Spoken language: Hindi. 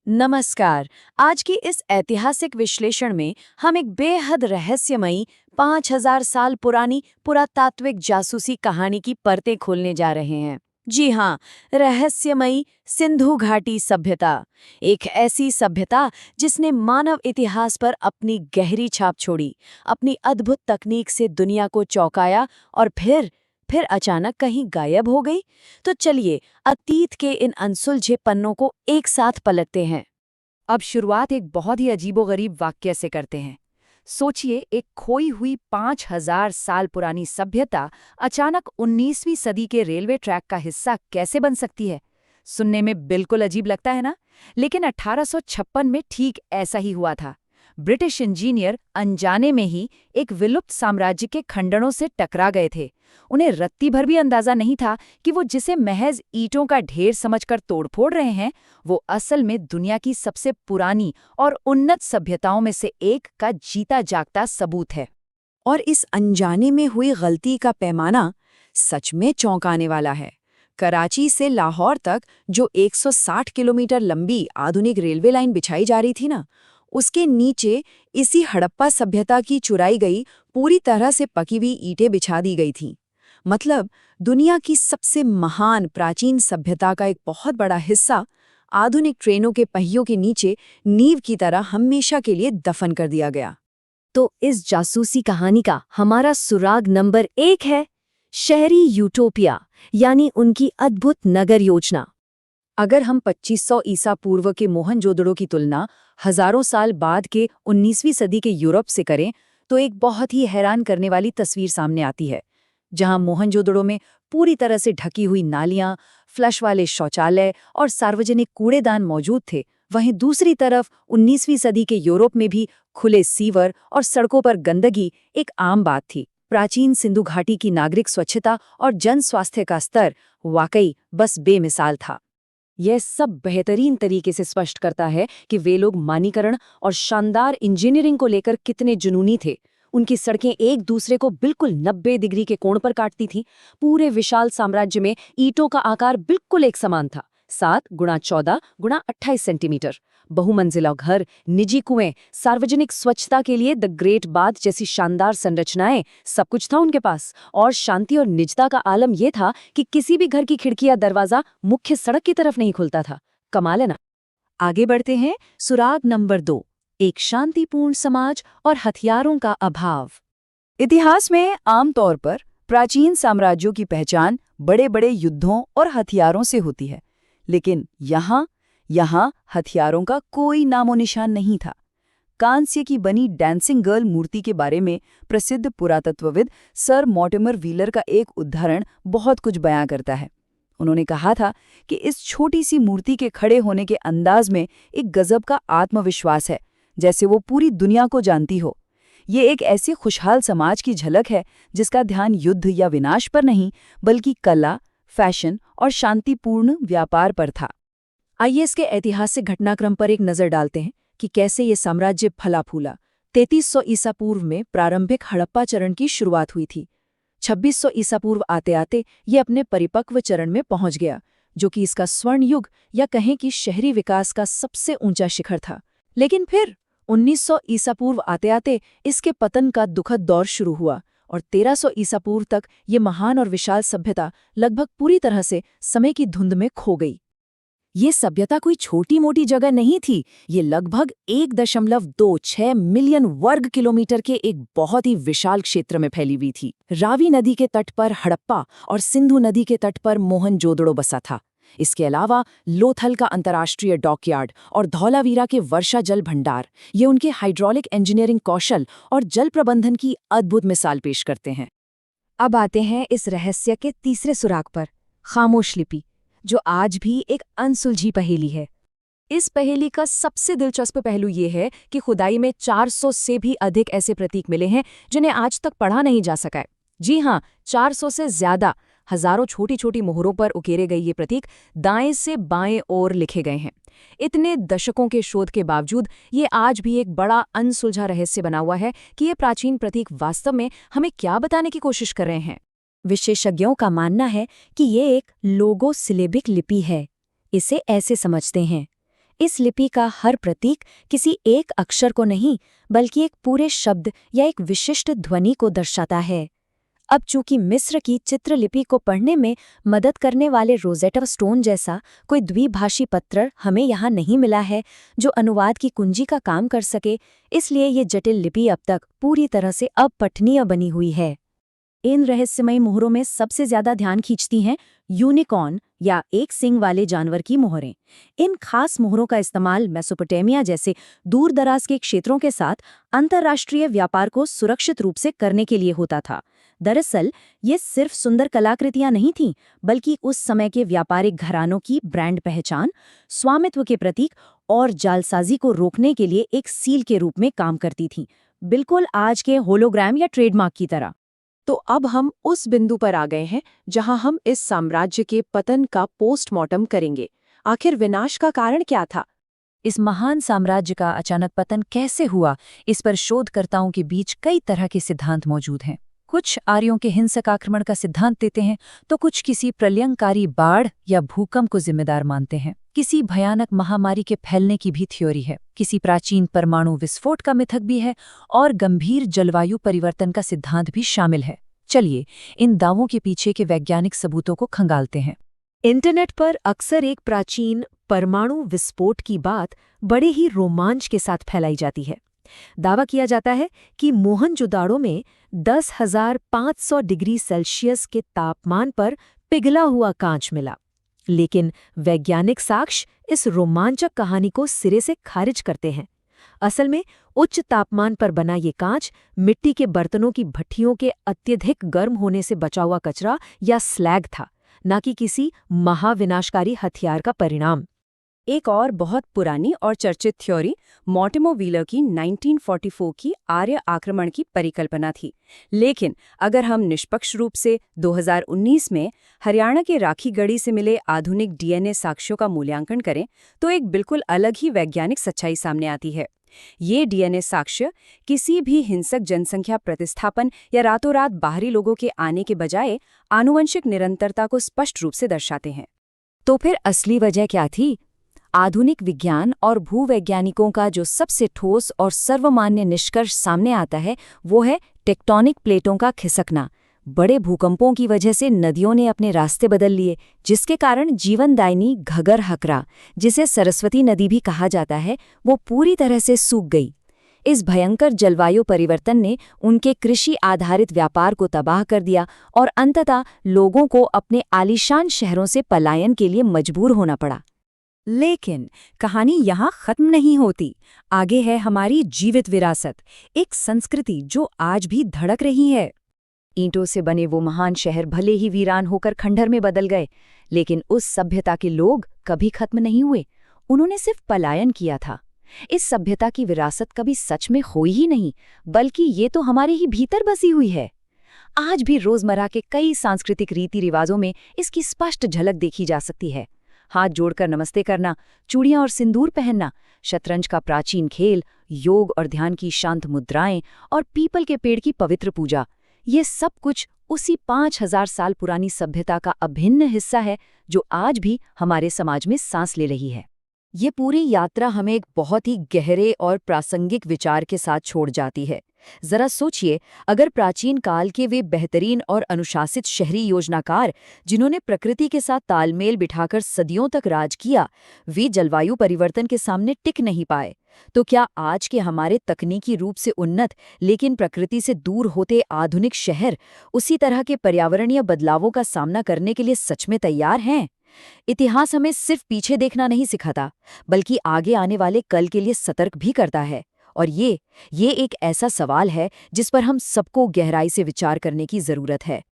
नमस्कार। आज की इस ऐतिहासिक विश्लेषण में हम एक बेहद रहस्यमयी 5000 साल पुरानी पुरातात्विक जासूसी कहानी की परतें खोलने जा रहे हैं। जी हाँ, रहस्यमयी सिंधु घाटी सभ्यता। एक ऐसी सभ्यता जिसने मानव इतिहास पर अपनी गहरी छाप छोड़ी, अपनी अद्भुत तकनीक से दुनिया को चौंकाया और फिर अचानक कहीं गायब हो गई। तो चलिए अतीत के इन अनसुलझे पन्नों को एक साथ पलटते हैं। अब शुरुआत एक बहुत ही अजीबोगरीब वाक्य से करते हैं। सोचिए, एक खोई हुई 5000 साल पुरानी सभ्यता अचानक 19वीं सदी के रेलवे ट्रैक का हिस्सा कैसे बन सकती है। सुनने में बिल्कुल अजीब लगता है ना? लेकिन 1856 में ठीक ऐसा ही हुआ था। ब्रिटिश इंजीनियर अनजाने में ही एक विलुप्त साम्राज्य के खंडरों से टकरा गए थे। उन्हें रत्ती भर भी अंदाजा नहीं था कि वो जिसे महज ईंटों का ढेर समझकर तोड़फोड़ रहे हैं, वो असल में दुनिया की सबसे पुरानी और उन्नत सभ्यताओं में से एक का जीता जागता सबूत है। और इस अनजाने में हुई गलती का पैमाना सच में चौंकाने वाला है। कराची से लाहौर तक जो 160 किलोमीटर लंबी आधुनिक रेलवे लाइन बिछाई जा रही थी ना, उसके नीचे इसी हड़प्पा सभ्यता की चुराई गई पूरी तरह से पकी हुई ईंटें बिछा दी गई थीं। मतलब दुनिया की सबसे महान प्राचीन सभ्यता का एक बहुत बड़ा हिस्सा आधुनिक ट्रेनों के पहियों के नीचे नींव की तरह हमेशा के लिए दफन कर दिया गया। तो इस जासूसी कहानी का हमारा सुराग नंबर 1 है शहरी यूटोपिया, यानी उनकी अद्भुत नगर योजना। अगर हम 2500 ईसा पूर्व के मोहनजोदड़ो की तुलना हजारों साल बाद के 19वीं सदी के यूरोप से करें, तो एक बहुत ही हैरान करने वाली तस्वीर सामने आती है। जहां मोहनजोदड़ो में पूरी तरह से ढकी हुई नालियां, फ्लश वाले शौचालय और सार्वजनिक कूड़ेदान मौजूद थे, वहीं दूसरी तरफ 19वीं सदी के यूरोप में भी खुले सीवर और सड़कों पर गंदगी एक आम बात थी। प्राचीन सिंधु घाटी की नागरिक स्वच्छता और जन स्वास्थ्य का स्तर वाकई बस बेमिसाल था। यह सब बेहतरीन तरीके से स्पष्ट करता है कि वे लोग मानकीकरण और शानदार इंजीनियरिंग को लेकर कितने जुनूनी थे। उनकी सड़कें एक दूसरे को बिल्कुल 90 डिग्री के कोण पर काटती थीं। पूरे विशाल साम्राज्य में ईंटों का आकार बिल्कुल एक समान था, 7 गुणा 14 गुणा 28 सेंटीमीटर। बहुमंजिला घर, निजी कुएं, सार्वजनिक स्वच्छता के लिए द ग्रेट बाथ जैसी शानदार संरचनाएं, सब कुछ था उनके पास। और शांति और निजता का आलम यह था कि किसी भी घर की खिड़की या दरवाजा मुख्य सड़क की तरफ नहीं खुलता था। कमाल है ना? आगे बढ़ते हैं। सुराग नंबर 2, एक शांतिपूर्ण समाज और हथियारों का अभाव। इतिहास में आमतौर पर प्राचीन साम्राज्यों की पहचान बड़े बड़े युद्धों और हथियारों से होती है, लेकिन यहाँ हथियारों का कोई नामो निशान नहीं था। कांस्य की बनी डांसिंग गर्ल मूर्ति के बारे में प्रसिद्ध पुरातत्वविद सर मॉर्टिमर व्हीलर का एक उदाहरण बहुत कुछ बयां करता है। उन्होंने कहा था कि इस छोटी सी मूर्ति के खड़े होने के अंदाज में एक गजब का आत्मविश्वास है, जैसे वो पूरी दुनिया को जानती हो। ये एक ऐसे खुशहाल समाज की झलक है जिसका ध्यान युद्ध या विनाश पर नहीं, बल्कि कला, फैशन और शांतिपूर्ण व्यापार पर था। आइए इसके ऐतिहासिक घटनाक्रम पर एक नज़र डालते हैं कि कैसे ये साम्राज्य फला फूला। 3300 ईसा पूर्व में प्रारंभिक हड़प्पा चरण की शुरुआत हुई थी। 2600 ईसा पूर्व आते आते ये अपने परिपक्व चरण में पहुंच गया, जो कि इसका स्वर्ण युग या कहें कि शहरी विकास का सबसे ऊंचा शिखर था। लेकिन फिर 1900 ईसा पूर्व आते आते इसके पतन का दुखद दौर शुरू हुआ और 1300 ईसा पूर्व तक ये महान और विशाल सभ्यता लगभग पूरी तरह से समय की धुंध में खो गई। ये सभ्यता कोई छोटी मोटी जगह नहीं थी। ये लगभग 1.26 मिलियन वर्ग किलोमीटर के एक बहुत ही विशाल क्षेत्र में फैली हुई थी। रावी नदी के तट पर हड़प्पा और सिंधु नदी के तट पर मोहनजोदड़ो बसा था। इसके अलावा लोथल का अंतर्राष्ट्रीय डॉकयार्ड और धौलावीरा के वर्षा जल भंडार, ये उनके हाइड्रोलिक इंजीनियरिंग कौशल और जल प्रबंधन की अद्भुत मिसाल पेश करते हैं। अब आते हैं इस रहस्य के तीसरे सुराग पर, खामोश लिपि, जो आज भी एक अनसुलझी पहेली है। इस पहेली का सबसे दिलचस्प पहलू ये है कि खुदाई में 400 से भी अधिक ऐसे प्रतीक मिले हैं जिन्हें आज तक पढ़ा नहीं जा सका है। जी हाँ, 400 से ज्यादा। हजारों छोटी छोटी मोहरों पर उकेरे गए ये प्रतीक दाएं से बाएं ओर लिखे गए हैं। इतने दशकों के शोध के बावजूद ये आज भी एक बड़ा अनसुलझा रहस्य बना हुआ है कि ये प्राचीन प्रतीक वास्तव में हमें क्या बताने की कोशिश कर रहे हैं। विशेषज्ञों का मानना है कि ये एक लोगो सिलेबिक लिपि है। इसे ऐसे समझते हैं, इस लिपि का हर प्रतीक किसी एक अक्षर को नहीं, बल्कि एक पूरे शब्द या एक विशिष्ट ध्वनि को दर्शाता है। अब चूंकि मिस्र की चित्रलिपि को पढ़ने में मदद करने वाले रोजेटा स्टोन जैसा कोई द्विभाषी पत्र हमें यहाँ नहीं मिला है जो अनुवाद की कुंजी का काम कर सके, इसलिए ये जटिल लिपि अब तक पूरी तरह से अपठनीय बनी हुई है। इन रहस्यमयी मोहरों में सबसे ज्यादा ध्यान खींचती हैं यूनिकॉर्न या एक सींग वाले जानवर की मोहरें। इन खास मोहरों का इस्तेमाल मेसोपोटामिया जैसे दूर दराज के क्षेत्रों के साथ अंतर्राष्ट्रीय व्यापार को सुरक्षित रूप से करने के लिए होता था। दरअसल ये सिर्फ सुंदर कलाकृतियां नहीं थीं, बल्कि उस समय के व्यापारिक घरानों की ब्रांड पहचान, स्वामित्व के प्रतीक और जालसाजी को रोकने के लिए एक सील के रूप में काम करती थीं, बिल्कुल आज के होलोग्राम या ट्रेडमार्क की तरह। तो अब हम उस बिंदु पर आ गए हैं जहां हम इस साम्राज्य के पतन का पोस्टमार्टम करेंगे। आखिर विनाश का कारण क्या था? इस महान साम्राज्य का अचानक पतन कैसे हुआ, इस पर शोधकर्ताओं के बीच कई तरह के सिद्धांत मौजूद हैं। कुछ आर्यों के हिंसक आक्रमण का सिद्धांत देते हैं, तो कुछ किसी प्रलयंकारी बाढ़ या भूकंप को जिम्मेदार मानते हैं। किसी भयानक महामारी के फैलने की भी थ्योरी है, किसी प्राचीन परमाणु विस्फोट का मिथक भी है और गंभीर जलवायु परिवर्तन का सिद्धांत भी शामिल है। चलिए इन दावों के पीछे के वैज्ञानिक सबूतों को खंगालते हैं। इंटरनेट पर अक्सर एक प्राचीन परमाणु विस्फोट की बात बड़े ही रोमांच के साथ फैलाई जाती है। दावा किया जाता है कि मोहनजोदाड़ो में 10,500 डिग्री सेल्सियस के तापमान पर पिघला हुआ कांच मिला, लेकिन वैज्ञानिक साक्ष्य इस रोमांचक कहानी को सिरे से खारिज करते हैं। असल में उच्च तापमान पर बना ये कांच मिट्टी के बर्तनों की भट्टियों के अत्यधिक गर्म होने से बचा हुआ कचरा या स्लैग था, न कि किसी महाविनाशकारी हथियार का परिणाम। एक और बहुत पुरानी और चर्चित थ्योरी मॉर्टिमर व्हीलर की 1944 की आर्य आक्रमण की परिकल्पना थी। लेकिन अगर हम निष्पक्ष रूप से 2019 में हरियाणा के राखीगढ़ी से मिले आधुनिक डीएनए साक्ष्यों का मूल्यांकन करें, तो एक बिल्कुल अलग ही वैज्ञानिक सच्चाई सामने आती है। ये डीएनए साक्ष्य किसी भी हिंसक जनसंख्या प्रतिस्थापन या रातों रात बाहरी लोगों के आने के बजाय आनुवंशिक निरंतरता को स्पष्ट रूप से दर्शाते हैं। तो फिर असली वजह क्या थी? आधुनिक विज्ञान और भूवैज्ञानिकों का जो सबसे ठोस और सर्वमान्य निष्कर्ष सामने आता है, वो है टेक्टोनिक प्लेटों का खिसकना। बड़े भूकंपों की वजह से नदियों ने अपने रास्ते बदल लिए, जिसके कारण जीवनदायिनी घगर हकरा, जिसे सरस्वती नदी भी कहा जाता है, वो पूरी तरह से सूख गई। इस भयंकर जलवायु परिवर्तन ने उनके कृषि आधारित व्यापार को तबाह कर दिया और अंततः लोगों को अपने आलीशान शहरों से पलायन के लिए मजबूर होना पड़ा। लेकिन कहानी यहाँ खत्म नहीं होती। आगे है हमारी जीवित विरासत, एक संस्कृति जो आज भी धड़क रही है। ईंटों से बने वो महान शहर भले ही वीरान होकर खंडहर में बदल गए, लेकिन उस सभ्यता के लोग कभी खत्म नहीं हुए। उन्होंने सिर्फ पलायन किया था। इस सभ्यता की विरासत कभी सच में खोई ही नहीं, बल्कि ये तो हमारे ही भीतर बसी हुई है। आज भी रोजमर्रा के कई सांस्कृतिक रीति रिवाजों में इसकी स्पष्ट झलक देखी जा सकती है। हाथ जोड़कर नमस्ते करना, चूड़ियां और सिंदूर पहनना, शतरंज का प्राचीन खेल, योग और ध्यान की शांत मुद्राएं और पीपल के पेड़ की पवित्र पूजा, ये सब कुछ उसी 5,000 साल पुरानी सभ्यता का अभिन्न हिस्सा है जो आज भी हमारे समाज में सांस ले रही है। ये पूरी यात्रा हमें एक बहुत ही गहरे और प्रासंगिक विचार के साथ छोड़ जाती है। जरा सोचिए, अगर प्राचीन काल के वे बेहतरीन और अनुशासित शहरी योजनाकार जिन्होंने प्रकृति के साथ तालमेल बिठाकर सदियों तक राज किया, वे जलवायु परिवर्तन के सामने टिक नहीं पाए, तो क्या आज के हमारे तकनीकी रूप से उन्नत लेकिन प्रकृति से दूर होते आधुनिक शहर उसी तरह के पर्यावरणीय बदलावों का सामना करने के लिए सच में तैयार हैं? इतिहास हमें सिर्फ पीछे देखना नहीं सिखाता, बल्कि आगे आने वाले कल के लिए सतर्क भी करता है। और ये एक ऐसा सवाल है जिस पर हम सबको गहराई से विचार करने की जरूरत है।